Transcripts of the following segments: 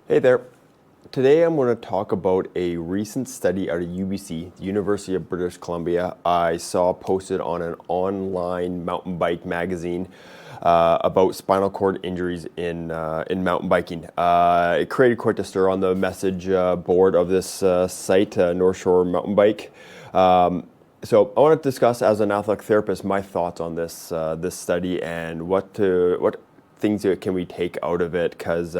Hey there. Today I'm going to talk about a recent study out of UBC, the University of British Columbia. I saw posted on an online mountain bike magazine about spinal cord injuries in mountain biking. It created quite a stir on the message board of this site, North Shore Mountain Bike. So I want to discuss, as an athletic therapist, my thoughts on this study and what things that can we take out of it, because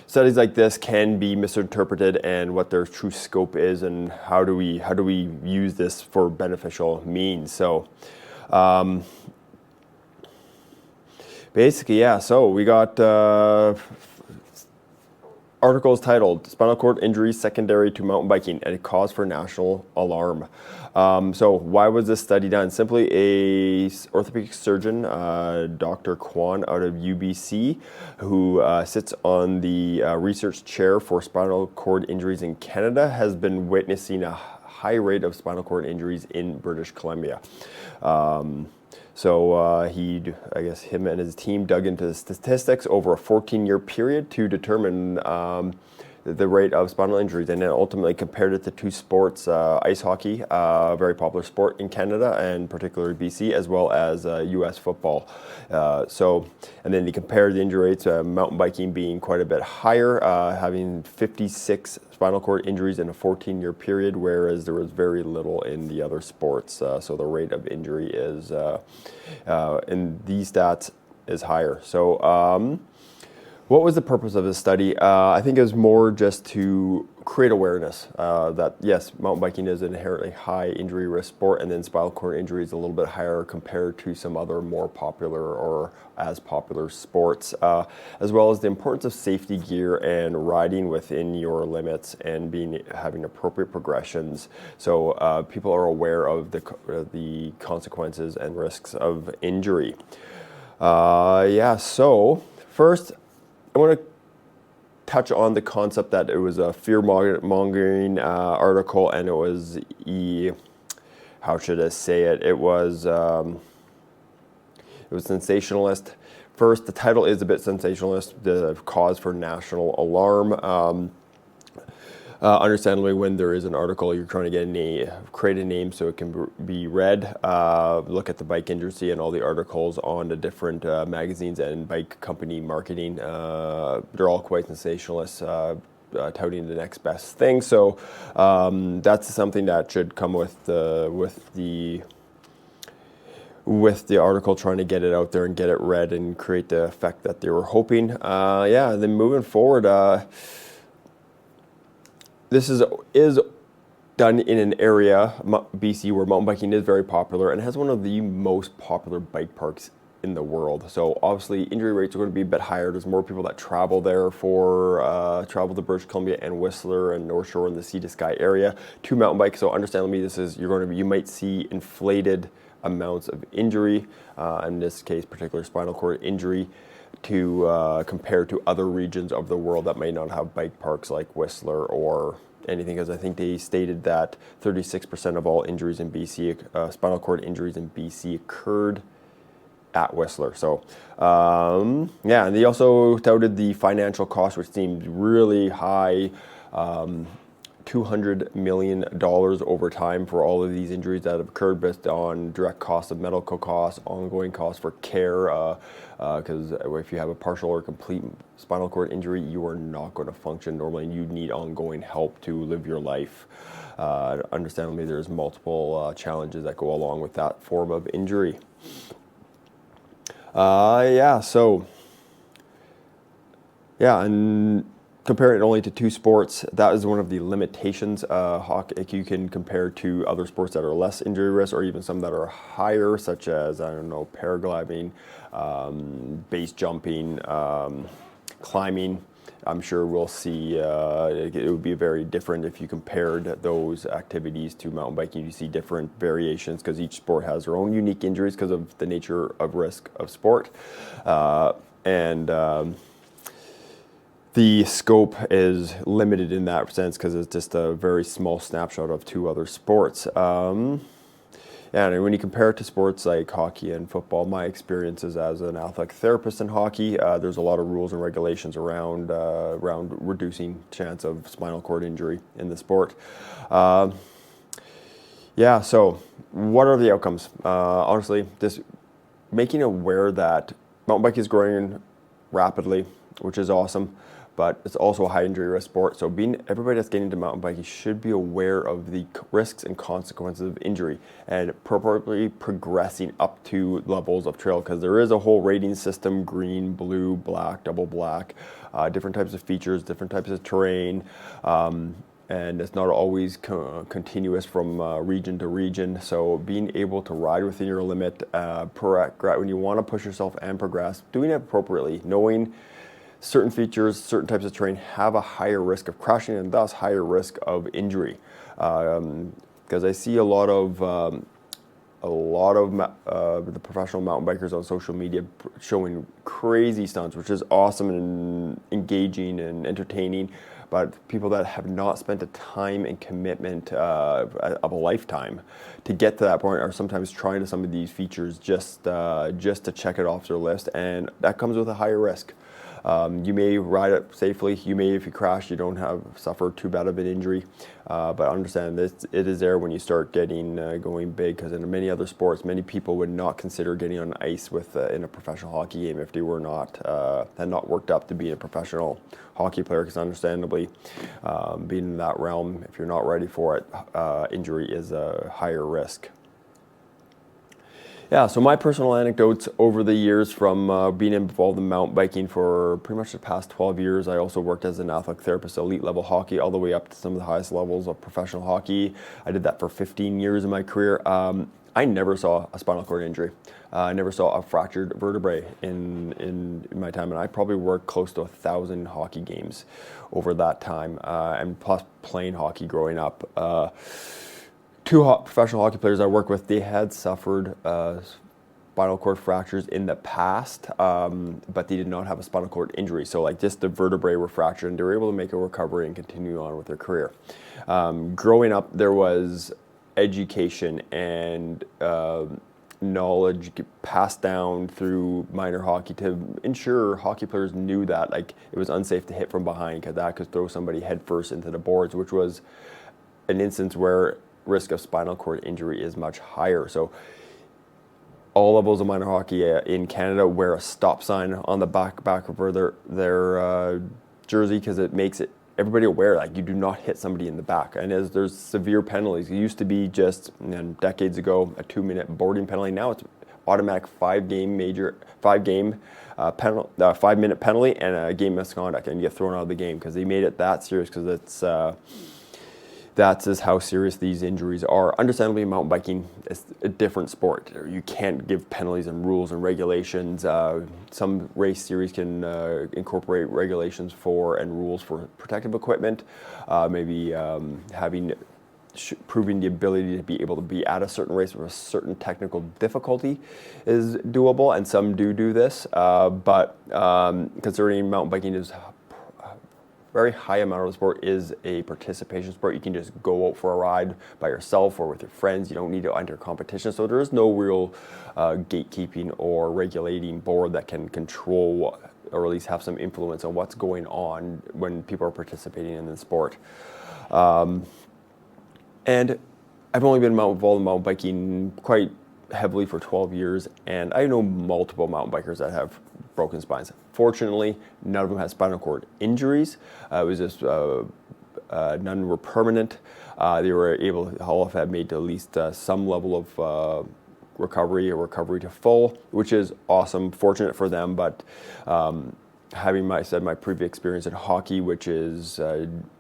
studies like this can be misinterpreted, and what their true scope is, and how do we use this for beneficial means. So basically, yeah, so we got articles titled "Spinal Cord Injury Secondary to Mountain Biking and a Cause for National Alarm." So why was this study done? Simply a orthopedic surgeon, Dr. Kwan out of UBC, who sits on the research chair for spinal cord injuries in Canada, has been witnessing a high rate of spinal cord injuries in British Columbia. So him and his team dug into the statistics over a 14-year period to determine the rate of spinal injuries, and then ultimately compared it to two sports: ice hockey, a very popular sport in Canada and particularly BC, as well as U.S. football. And then they compared the injury rates, mountain biking being quite a bit higher, having 56 spinal cord injuries in a 14-year period, whereas there was very little in the other sports. So the rate of injury is, in these stats, is higher. So what was the purpose of this study? I think it was more just to create awareness that, yes, mountain biking is an inherently high injury risk sport, and then spinal cord injury is a little bit higher compared to some other more popular or as popular sports, as well as the importance of safety gear and riding within your limits and having appropriate progressions, so people are aware of the consequences and risks of injury. So first, I want to touch on the concept that it was a fear-mongering article, and it was how should I say it? It was sensationalist. First, the title is a bit sensationalist. The cause for national alarm. Understandably, when there is an article, you're trying to create a name so it can be read. Look at the bike industry and all the articles on the different magazines and bike company marketing. They're all quite sensationalist, touting the next best thing. So that's something that should come with the article, trying to get it out there and get it read and create the effect that they were hoping. Then moving forward. This is done in an area, BC, where mountain biking is very popular and has one of the most popular bike parks in the world. So obviously injury rates are going to be a bit higher. There's more people that travel there travel to British Columbia and Whistler and North Shore in the Sea to Sky area to mountain bike. So understandably, you might see inflated amounts of injury, in this case, particular spinal cord injury, to compare to other regions of the world that may not have bike parks like Whistler or anything, because I think they stated that 36% of all injuries in BC, spinal cord injuries in BC, occurred at Whistler. So and they also touted the financial cost, which seemed really high. $200 million over time for all of these injuries that have occurred, based on direct costs of medical costs, ongoing costs for care, because if you have a partial or complete spinal cord injury, you are not going to function normally, and you need ongoing help to live your life. Understandably, there's multiple challenges that go along with that form of injury. And compare it only to two sports, that is one of the limitations. Hockey, you can compare to other sports that are less injury risk, or even some that are higher, such as, paragliding, base jumping, climbing. I'm sure we'll see it would be very different if you compared those activities to mountain biking. You see different variations because each sport has their own unique injuries because of the nature of risk of sport. The scope is limited in that sense because it's just a very small snapshot of two other sports. And when you compare it to sports like hockey and football, my experiences as an athletic therapist in hockey, there's a lot of rules and regulations around reducing chance of spinal cord injury in the sport. Yeah, so what are the outcomes? Honestly, this making aware that mountain biking is growing rapidly, which is awesome, but it's also a high injury risk sport. So everybody that's getting into mountain biking should be aware of the risks and consequences of injury and appropriately progressing up to levels of trail, because there is a whole rating system: green, blue, black, double black, different types of features, different types of terrain. And it's not always continuous from region to region. So being able to ride within your limit, when you want to push yourself and progress, doing it appropriately, knowing certain features, certain types of terrain have a higher risk of crashing and thus higher risk of injury. Because I see a lot of the professional mountain bikers on social media showing crazy stunts, which is awesome and engaging and entertaining. But people that have not spent the time and commitment of a lifetime to get to that point are sometimes trying to some of these features just to check it off their list, and that comes with a higher risk. You may ride it safely. You may, if you crash, you don't suffer too bad of an injury. But understand that it is there when you start going big, because in many other sports, many people would not consider getting on ice in a professional hockey game if they were had not worked up to be a professional hockey player. Because understandably, being in that realm, if you're not ready for it, injury is a higher risk. Yeah, so my personal anecdotes over the years from being involved in mountain biking for pretty much the past 12 years. I also worked as an athletic therapist, elite level hockey, all the way up to some of the highest levels of professional hockey. I did that for 15 years in my career. I never saw a spinal cord injury. I never saw a fractured vertebrae in my time, and I probably worked close to 1,000 hockey games over that time, and plus playing hockey growing up. Two professional hockey players I worked with, they had suffered spinal cord fractures in the past, but they did not have a spinal cord injury. So like just the vertebrae were fractured, and they were able to make a recovery and continue on with their career. Growing up, there was education and knowledge passed down through minor hockey to ensure hockey players knew that like it was unsafe to hit from behind, because that could throw somebody headfirst into the boards, which was an instance where risk of spinal cord injury is much higher. So all levels of minor hockey in Canada wear a stop sign on the back of their jersey, because it makes everybody aware, like, you do not hit somebody in the back. And there's severe penalties. It used to be just decades ago a 2-minute boarding penalty. Now it's automatic 5-minute penalty and a game misconduct, and you get thrown out of the game, because they made it that serious, because that's just how serious these injuries are. Understandably, mountain biking is a different sport. You can't give penalties and rules and regulations. Some race series can incorporate regulations for and rules for protective equipment, maybe proving the ability to be able to be at a certain race with a certain technical difficulty is doable, and some do this. But considering mountain biking is very high amount of the sport is a participation sport. You can just go out for a ride by yourself or with your friends. You don't need to enter competition. So there is no real gatekeeping or regulating board that can control or at least have some influence on what's going on when people are participating in the sport. And I've only been involved in mountain biking quite heavily for 12 years, and I know multiple mountain bikers that have broken spines. Fortunately, none of them had spinal cord injuries. It was just none were permanent. They were able, all of them had made at least some level of recovery to full, which is awesome, fortunate for them. But having my previous experience in hockey, which is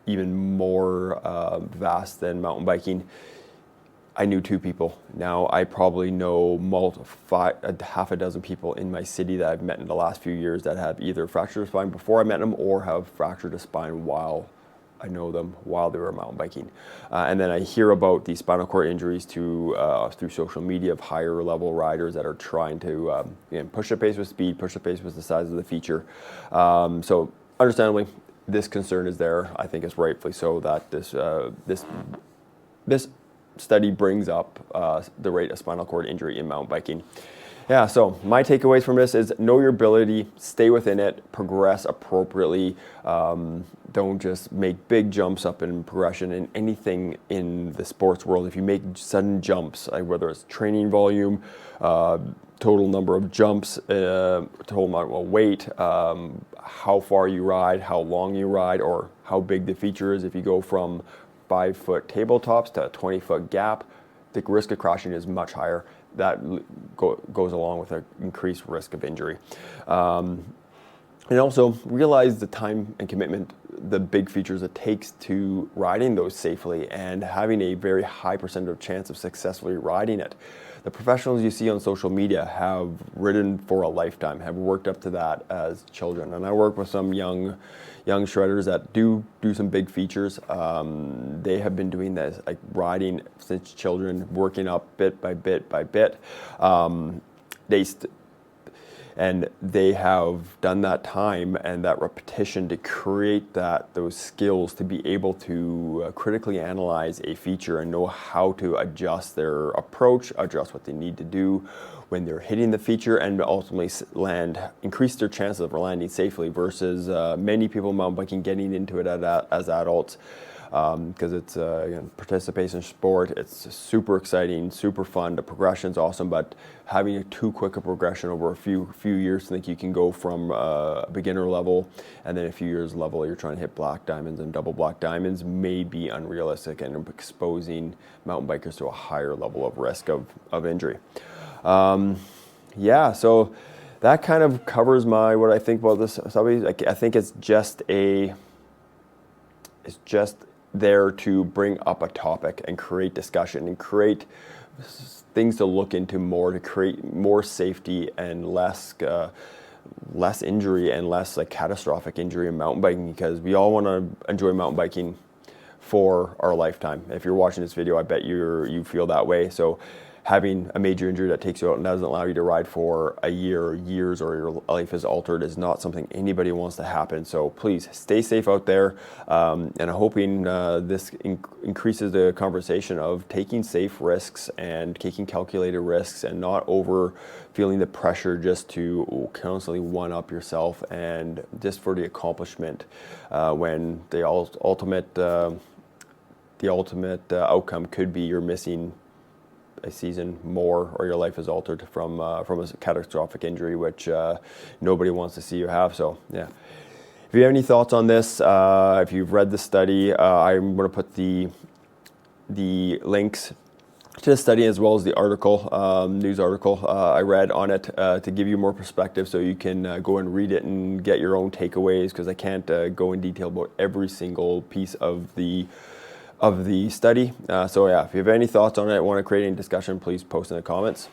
even more vast than mountain biking, I knew 2 people. Now I probably know half a dozen people in my city that I've met in the last few years that have either fractured a spine before I met them or have fractured a spine while I know them while they were mountain biking. And then I hear about these spinal cord injuries through social media of higher level riders that are trying to push the pace with speed, push the pace with the size of the feature. So understandably, this concern is there. I think it's rightfully so that this study brings up the rate of spinal cord injury in mountain biking. Yeah, so my takeaways from this is know your ability, stay within it, progress appropriately. Don't just make big jumps up in progression in anything in the sports world. If you make sudden jumps, like whether it's training volume, total number of jumps, total amount of weight, how far you ride, how long you ride, or how big the feature is. If you go from 5-foot tabletops to a 20-foot gap, the risk of crashing is much higher. That goes along with an increased risk of injury. And also realize the time and commitment, the big features it takes to riding those safely and having a very high percentage of chance of successfully riding it. The professionals you see on social media have ridden for a lifetime, have worked up to that as children. And I work with some young shredders that do some big features. They have been doing this, like riding since children, working up bit by bit by bit. And they have done that time and that repetition to create those skills to be able to critically analyze a feature and know how to adjust their approach, adjust what they need to do when they're hitting the feature, and ultimately increase their chances of landing safely versus many people mountain biking getting into it as adults. Because it's participation sport. It's super exciting, super fun. The progression's awesome, but having too quick a progression over a few years to think you can go from beginner level and then a few years level you're trying to hit black diamonds and double black diamonds may be unrealistic and exposing mountain bikers to a higher level of risk of injury. Yeah, so that kind of covers what I think about this subject. I think it's just there to bring up a topic and create discussion and create things to look into more, to create more safety and less injury and less catastrophic injury in mountain biking, because we all want to enjoy mountain biking for our lifetime. If you're watching this video, I bet you feel that way. So having a major injury that takes you out and doesn't allow you to ride for a year or years, or your life is altered, is not something anybody wants to happen. So please stay safe out there. And I'm hoping this increases the conversation of taking safe risks and taking calculated risks and not over feeling the pressure just to constantly one up yourself and just for the accomplishment when the ultimate outcome could be you're missing a season more, or your life is altered from a catastrophic injury, which nobody wants to see you have. So yeah, if you have any thoughts on this, if you've read the study, I'm going to put the links to the study as well as the article, news article I read on it to give you more perspective, so you can go and read it and get your own takeaways, because I can't go in detail about every single piece of the study. So yeah, if you have any thoughts on it, want to create any discussion, please post in the comments.